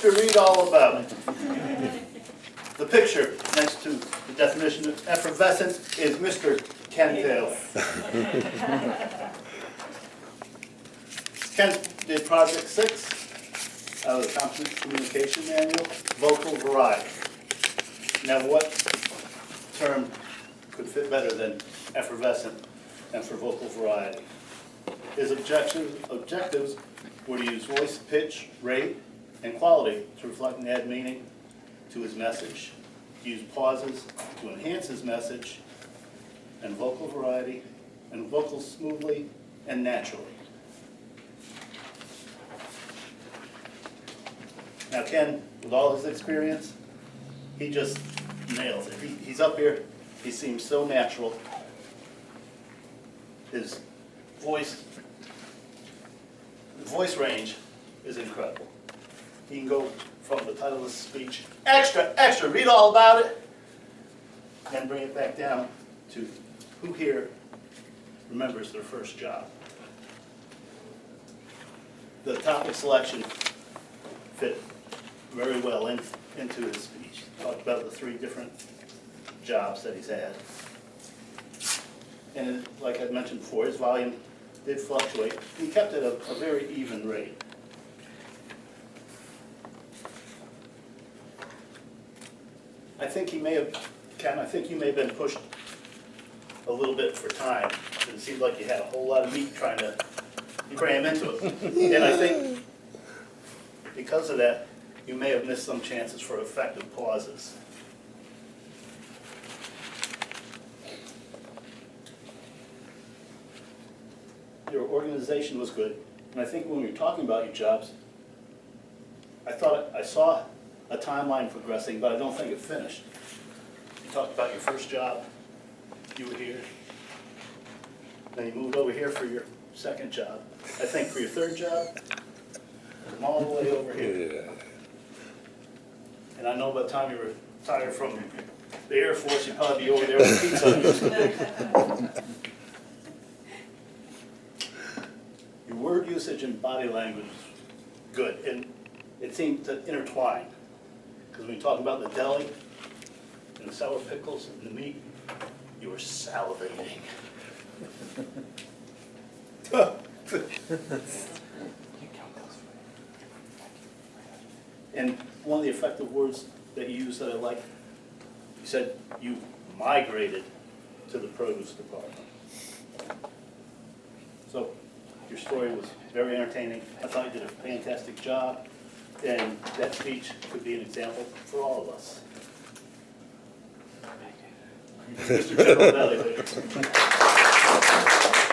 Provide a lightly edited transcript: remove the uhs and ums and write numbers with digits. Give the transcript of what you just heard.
extra, read all about it. The picture next to the definition of effervescent is Mr. Ken Taylor. Ken did project 6 out of the Competent Communication Manual, vocal variety. Now what term could fit better than effervescent and for vocal variety? His objectives were to use voice, pitch, rate, and quality to reflect and add meaning to his message, to use pauses to enhance his message, and vocal variety, and vocal smoothly and naturally. Now Ken, with all his experience, he just nails it. He's up here, he seems so natural. His voice range is incredible. He can go from the title of the speech, extra, extra, read all about it, and bring it back down to who here remembers their first job. The topic selection fit very well into his speech. Talked about the 3 different jobs that he's had. And like I mentioned before, his volume did fluctuate. He kept it a very even rate. I think he may have, Ken, I think you may have been pushed a little bit for time. It seemed like you had a whole lot of meat trying to cram into it. And I think because of that, you may have missed some chances for effective pauses. Your organization was good, and I think when we were talking about your jobs, I thought I saw a timeline progressing, but I don't think it finished. You talked about your first job, you were here, then you moved over here for your second job. I think for your third job, come all the way over here. And I know by the time you retired from the Air Force, you'd probably be over there with pizza. Your word usage and body language is good, and it seemed to intertwine. Because when you talk about the deli and the sour pickles and the meat, you were salivating. And one of the effective words that you used that I like, you said you migrated to the produce department. So your story was very entertaining. I thought you did a fantastic job, and that speech could be an example for all of us. Mr. General Evaluator.